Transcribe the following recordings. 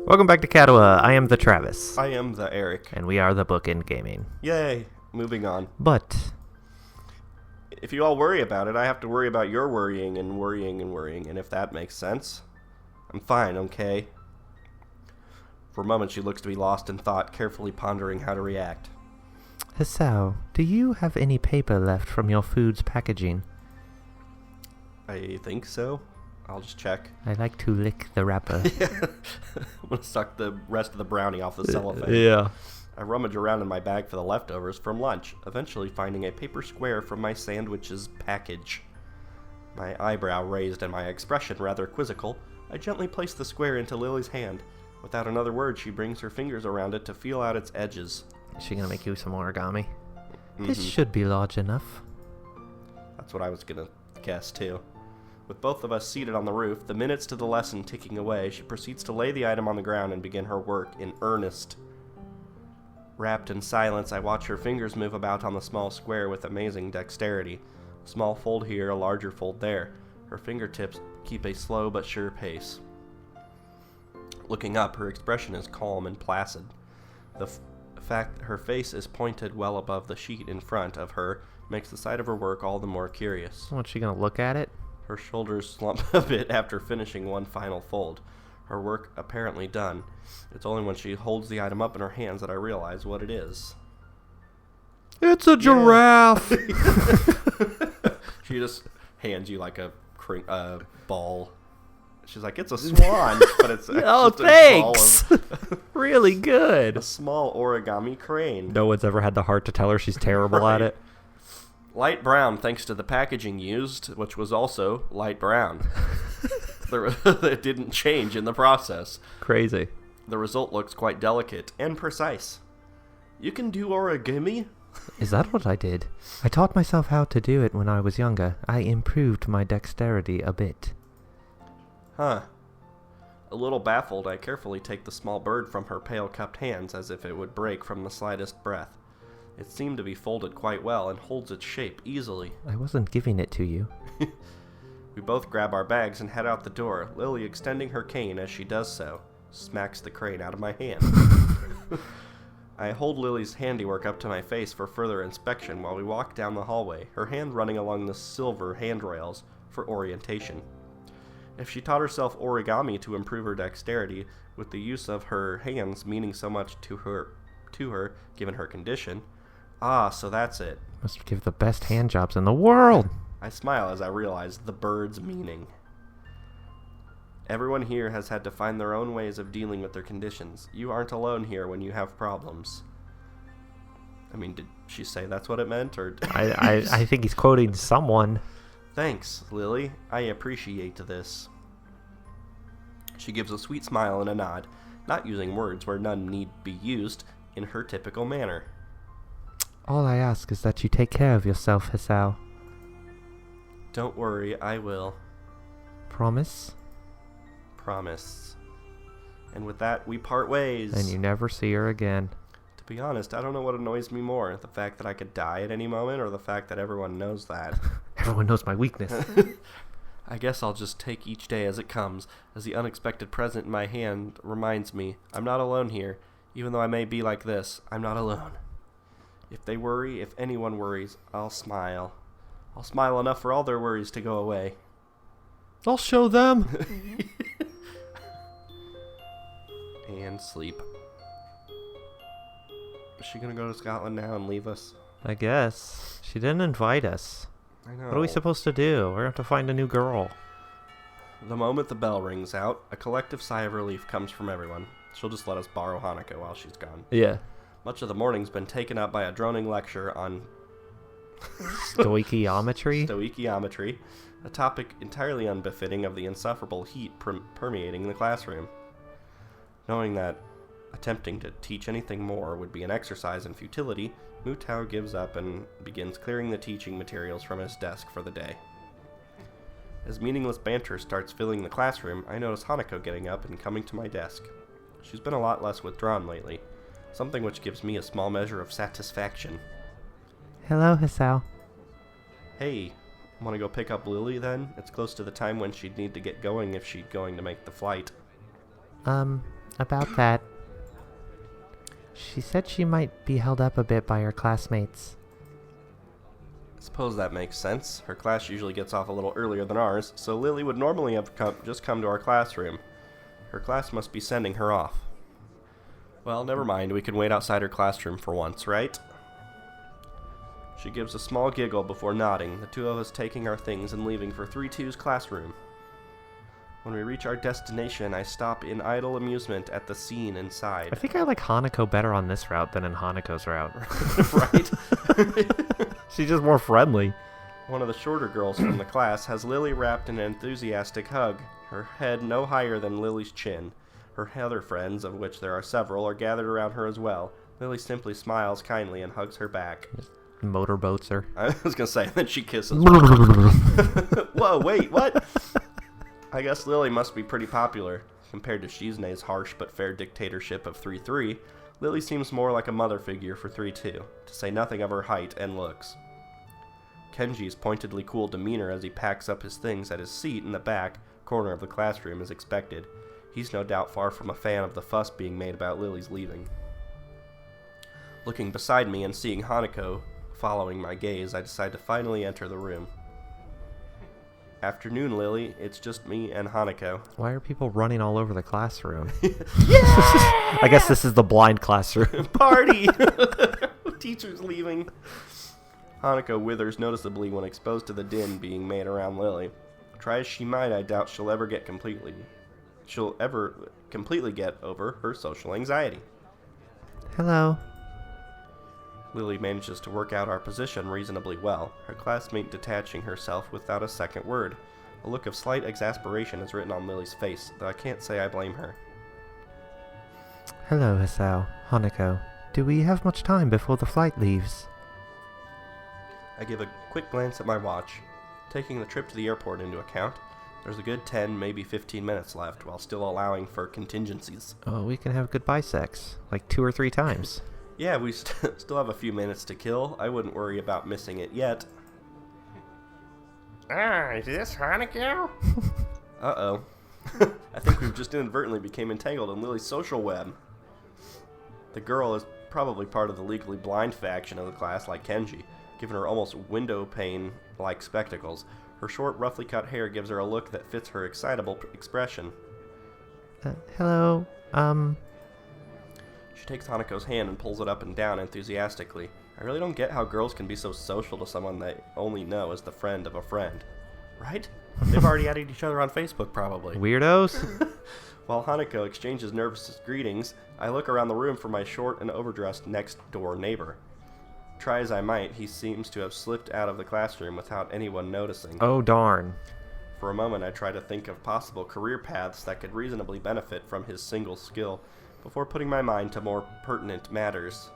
Welcome back to Katawa. I am the Travis. I am the Eric. And we are the Bookend Gaming. Yay. Moving on. But if you all worry about it, I have to worry about your worrying and worrying and worrying. And if that makes sense, I'm fine, okay? For a moment, she looks to be lost in thought, carefully pondering how to react. Hisao, do you have any paper left from your food's packaging? I think so. I'll just check. I like to lick the wrapper. I'm going to suck the rest of the brownie off the cellophane. Yeah. I rummage around in my bag for the leftovers from lunch, eventually finding a paper square from my sandwich's package. My eyebrow raised and my expression rather quizzical, I gently place the square into Lily's hand. Without another word, she brings her fingers around it to feel out its edges. Is she going to make you some origami? This should be large enough. That's what I was going to guess, too. With both of us seated on the roof, the minutes to the lesson ticking away, she proceeds to lay the item on the ground and begin her work in earnest. Wrapped in silence, I watch her fingers move about on the small square with amazing dexterity. A small fold here, a larger fold there. Her fingertips keep a slow but sure pace. Looking up, her expression is calm and placid. The fact that her face is pointed well above the sheet in front of her makes the sight of her work all the more curious. What's she going to look at it? Her shoulders slump a bit after finishing one final fold. Her work apparently done. It's only when she holds the item up in her hands that I realize what it is. It's a giraffe! She just hands you like a ball. She's like, it's a swan, but it's oh, just thanks! A ball of really good. a small origami crane. No one's ever had the heart to tell her she's terrible at it. Light brown, thanks to the packaging used, which was also light brown. It didn't change in the process. Crazy. The result looks quite delicate and precise. You can do origami? Is that what I did? I taught myself how to do it when I was younger. I improved my dexterity a bit. Huh. A little baffled, I carefully take the small bird from her pale cupped hands as if it would break from the slightest breath. It seemed to be folded quite well and holds its shape easily. I wasn't giving it to you. We both grab our bags and head out the door, Lily extending her cane as she does so. Smacks the crane out of my hand. I hold Lily's handiwork up to my face for further inspection while we walk down the hallway, her hand running along the silver handrails for orientation. If she taught herself origami to improve her dexterity, with the use of her hands meaning so much to her given her condition, so that's it. Must give the best hand jobs in the world. I smile as I realize the bird's meaning. Everyone here has had to find their own ways of dealing with their conditions. You aren't alone here when you have problems. I mean, did she say that's what it meant, or? I think he's quoting someone. Thanks, Lily. I appreciate this. She gives a sweet smile and a nod, not using words where none need be used, in her typical manner. All I ask is that you take care of yourself, Hisao. Don't worry, I will. Promise? Promise. And with that, we part ways. And you never see her again. To be honest, I don't know what annoys me more, the fact that I could die at any moment, or the fact that everyone knows that. Everyone knows my weakness. I guess I'll just take each day as it comes, as the unexpected present in my hand reminds me, I'm not alone here. Even though I may be like this, I'm not alone. If they worry, if anyone worries, I'll smile. I'll smile enough for all their worries to go away. I'll show them. And sleep. Is she gonna go to Scotland now and leave us? I guess. She didn't invite us. I know. What are we supposed to do? We're going to have to find a new girl. The moment the bell rings out, a collective sigh of relief comes from everyone. She'll just let us borrow Hanako while she's gone. Yeah. Much of the morning's been taken up by a droning lecture on Stoichiometry? Stoichiometry, a topic entirely unbefitting of the insufferable heat permeating the classroom. Knowing that attempting to teach anything more would be an exercise in futility, Mutao gives up and begins clearing the teaching materials from his desk for the day. As meaningless banter starts filling the classroom, I notice Hanako getting up and coming to my desk. She's been a lot less withdrawn lately, something which gives me a small measure of satisfaction. Hello, Hisao. Hey, want to go pick up Lily then? It's close to the time when she'd need to get going if she's going to make the flight. About that. She said she might be held up a bit by her classmates. I suppose that makes sense. Her class usually gets off a little earlier than ours, so Lily would normally have just come to our classroom. Her class must be sending her off. Well, never mind. We can wait outside her classroom for once, right? She gives a small giggle before nodding, the two of us taking our things and leaving for 3-2's classroom. When we reach our destination, I stop in idle amusement at the scene inside. I think I like Hanako better on this route than in Hanako's route. Right? She's just more friendly. One of the shorter girls from the class has Lily wrapped in an enthusiastic hug, her head no higher than Lily's chin. Her other friends, of which there are several, are gathered around her as well. Lily simply smiles kindly and hugs her back. Motorboats her. I was going to say, then she kisses her. Whoa, wait, what? I guess Lily must be pretty popular. Compared to Shizune's harsh but fair dictatorship of 3-3, Lily seems more like a mother figure for 3-2, to say nothing of her height and looks. Kenji's pointedly cool demeanor as he packs up his things at his seat in the back corner of the classroom is expected. He's no doubt far from a fan of the fuss being made about Lily's leaving. Looking beside me and seeing Hanako following my gaze, I decide to finally enter the room. Afternoon, Lily. It's just me and Hanako. Why are people running all over the classroom? Yeah! I guess this is the blind classroom. Party! Teacher's leaving. Hanako withers noticeably when exposed to the din being made around Lily. Try as she might, I doubt she'll ever completely get over her social anxiety. Hello. Lily manages to work out our position reasonably well, her classmate detaching herself without a second word. A look of slight exasperation is written on Lily's face, though I can't say I blame her. Hello, Hisao. Hanako. Do we have much time before the flight leaves? I give a quick glance at my watch. Taking the trip to the airport into account, there's a good 10, maybe 15 minutes left, while still allowing for contingencies. Oh, we can have goodbye sex. Like 2 or 3 times. Yeah, we still have a few minutes to kill. I wouldn't worry about missing it yet. Is this Hanako? Uh-oh. I think we've just inadvertently became entangled in Lily's social web. The girl is probably part of the legally blind faction of the class, like Kenji, given her almost window pane-like spectacles. Her short, roughly cut hair gives her a look that fits her excitable expression. Hello, She takes Hanako's hand and pulls it up and down enthusiastically. I really don't get how girls can be so social to someone they only know as the friend of a friend. Right? They've already added each other on Facebook, probably. Weirdos? While Hanako exchanges nervous greetings, I look around the room for my short and overdressed next-door neighbor. Try as I might, he seems to have slipped out of the classroom without anyone noticing. Oh, darn. For a moment, I try to think of possible career paths that could reasonably benefit from his single skill, before putting my mind to more pertinent matters.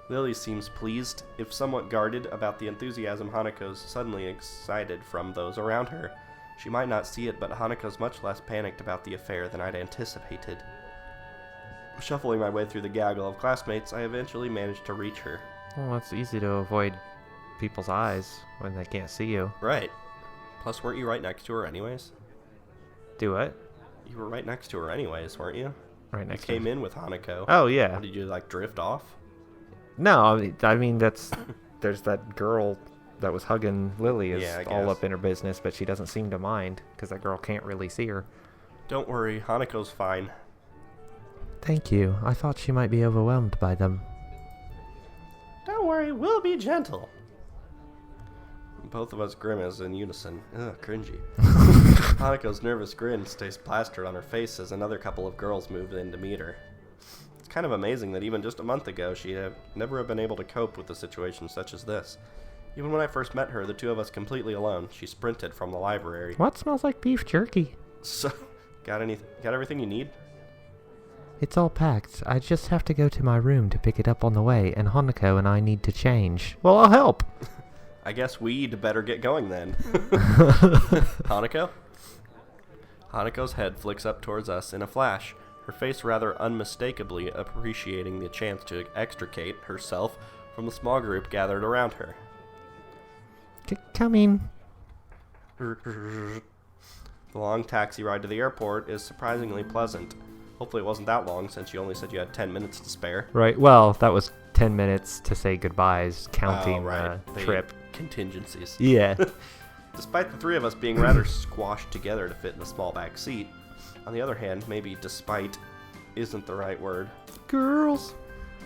Lily seems pleased, if somewhat guarded, about the enthusiasm Hanako's suddenly excited from those around her. She might not see it, but Hanako's much less panicked about the affair than I'd anticipated. Shuffling my way through the gaggle of classmates, I eventually managed to reach her. Well, it's easy to avoid people's eyes when they can't see you. Right. Plus, weren't you right next to her anyways? Do what? You were right next to her anyways, weren't you? Right next You came in with Hanako. Oh, yeah. Did you, drift off? No, I mean, there's that girl that was hugging Lily is Yeah, I all guess. up in her business, but she doesn't seem to mind, because that girl can't really see her. Don't worry, Hanako's fine. Thank you. I thought she might be overwhelmed by them. Don't worry, we'll be gentle. Both of us grimace in unison. Ugh, cringy. Hanako's nervous grin stays plastered on her face as another couple of girls move in to meet her. It's kind of amazing that even just a month ago she'd never have been able to cope with a situation such as this. Even when I first met her, the two of us completely alone, she sprinted from the library. What smells like beef jerky? So, got everything you need? It's all packed. I just have to go to my room to pick it up on the way, and Hanako and I need to change. Well, I'll help. I guess we'd better get going then. Hanako? Hanako's head flicks up towards us in a flash, her face rather unmistakably appreciating the chance to extricate herself from the small group gathered around her. Coming. The long taxi ride to the airport is surprisingly pleasant. Hopefully it wasn't that long, since you only said you had 10 minutes to spare. Right, well, that was 10 minutes to say goodbyes, counting The trip. Contingencies. Yeah. Despite the three of us being rather squashed together to fit in the small back seat, on the other hand, maybe despite isn't the right word. Girls.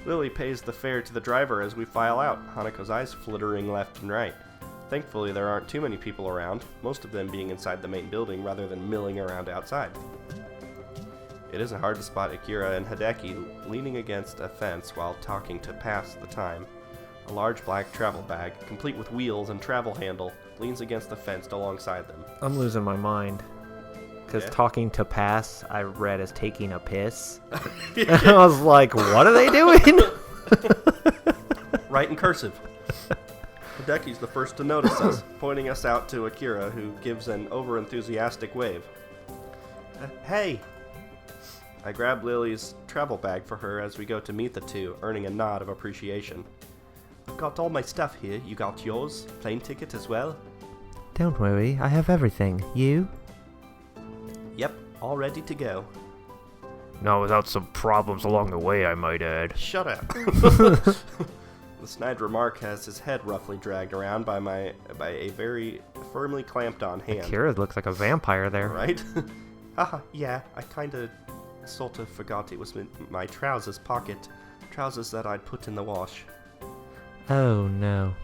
Lilly pays the fare to the driver as we file out, Hanako's eyes flittering left and right. Thankfully, there aren't too many people around, most of them being inside the main building rather than milling around outside. It isn't hard to spot Akira and Hideaki leaning against a fence while talking to pass the time. A large black travel bag, complete with wheels and travel handle, leans against the fence alongside them. I'm losing my mind. Because talking to pass, I read as taking a piss. I was like, what are they doing? Right in cursive. Hideki's the first to notice us, pointing us out to Akira, who gives an overenthusiastic wave. Hey! I grab Lily's travel bag for her as we go to meet the two, earning a nod of appreciation. I've got all my stuff here. You got yours? Plane ticket as well? Don't worry, I have everything. You? Yep, all ready to go. No, without some problems along the way, I might add. Shut up. The snide remark has his head roughly dragged around by a very firmly clamped on hand. Akira looks like a vampire there. Right? Haha, yeah, I kinda sort of forgot it was in my trousers pocket. Trousers that I'd put in the wash. Oh no.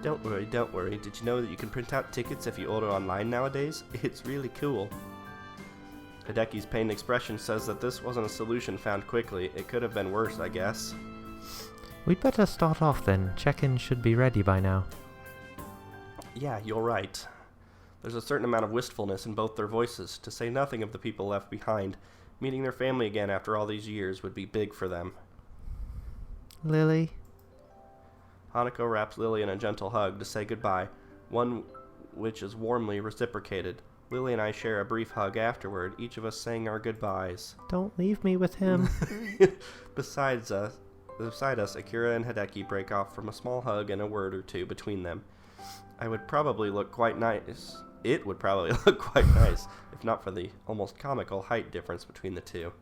Don't worry. Did you know that you can print out tickets if you order online nowadays? It's really cool. Hideki's pained expression says that this wasn't a solution found quickly. It could have been worse, I guess. We'd better start off then. Check-in should be ready by now. Yeah, you're right. There's a certain amount of wistfulness in both their voices, to say nothing of the people left behind. Meeting their family again after all these years would be big for them. Lilly? Hanako wraps Lilly in a gentle hug to say goodbye, one which is warmly reciprocated. Lilly and I share a brief hug afterward, each of us saying our goodbyes. Don't leave me with him. Beside us, Akira and Hideaki break off from a small hug and a word or two between them. It would probably look quite nice, if not for the almost comical height difference between the two.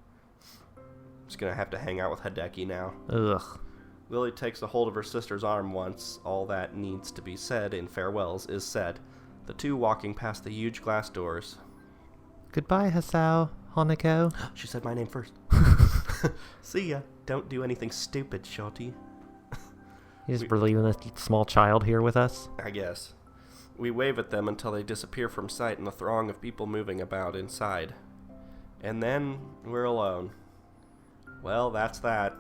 I'm just gonna have to hang out with Hideaki now. Ugh. Lilly takes a hold of her sister's arm once all that needs to be said in farewells is said, the two walking past the huge glass doors. Goodbye, Hisao. Hanako. She said my name first. See ya. Don't do anything stupid, shorty. We're leaving a small child here with us? I guess. We wave at them until they disappear from sight in the throng of people moving about inside. And then we're alone. Well, that's that.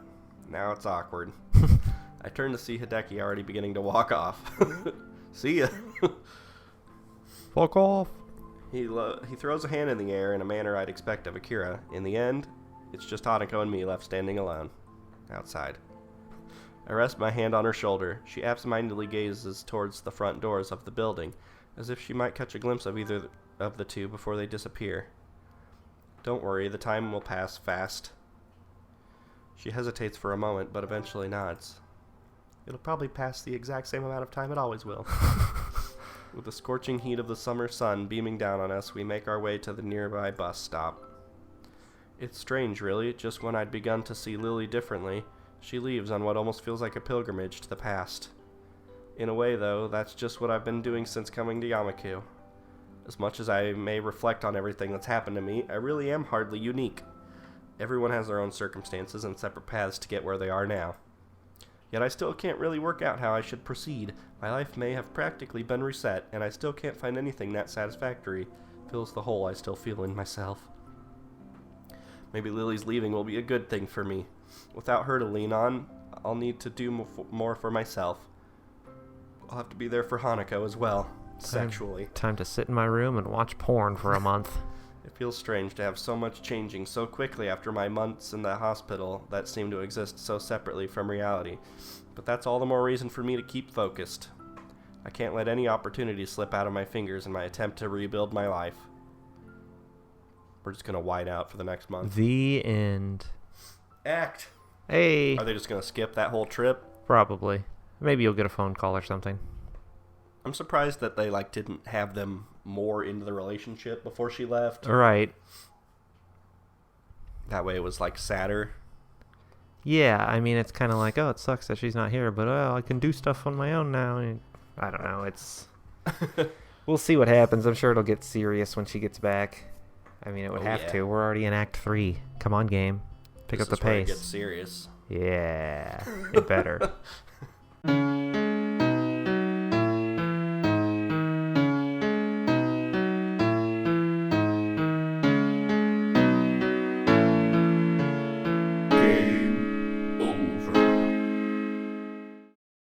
Now it's awkward. I turn to see Hideaki already beginning to walk off. See ya. Fuck off. He throws a hand in the air in a manner I'd expect of Akira. In the end, it's just Hanako and me left standing alone. Outside. I rest my hand on her shoulder. She absentmindedly gazes towards the front doors of the building, as if she might catch a glimpse of either of the two before they disappear. Don't worry, the time will pass fast. She hesitates for a moment, but eventually nods. It'll probably pass the exact same amount of time it always will. With the scorching heat of the summer sun beaming down on us, we make our way to the nearby bus stop. It's strange, really. Just when I'd begun to see Lilly differently, she leaves on what almost feels like a pilgrimage to the past. In a way, though, that's just what I've been doing since coming to Yamaku. As much as I may reflect on everything that's happened to me, I really am hardly unique. Everyone has their own circumstances and separate paths to get where they are now. Yet I still can't really work out how I should proceed. My life may have practically been reset, and I still can't find anything that satisfactory fills the hole I still feel in myself. Maybe Lily's leaving will be a good thing for me. Without her to lean on, I'll need to do more for myself. I'll have to be there for Hanako as well, sexually. Time to sit in my room and watch porn for a month. It feels strange to have so much changing so quickly after my months in the hospital that seem to exist so separately from reality. But that's all the more reason for me to keep focused. I can't let any opportunity slip out of my fingers in my attempt to rebuild my life. We're just going to white out for the next month. The end. Act. Hey. Are they just going to skip that whole trip? Probably. Maybe you'll get a phone call or something. I'm surprised that they didn't have them more into the relationship before she left. Right. That way it was like sadder. Yeah, I mean, it's kind of like, oh, it sucks that she's not here, but I can do stuff on my own now. And I don't know. It's we'll see what happens. I'm sure it'll get serious when she gets back. I mean, it would have to. We're already in Act 3. Come on, game. Pick up the pace. This is where it gets serious. Yeah, it better.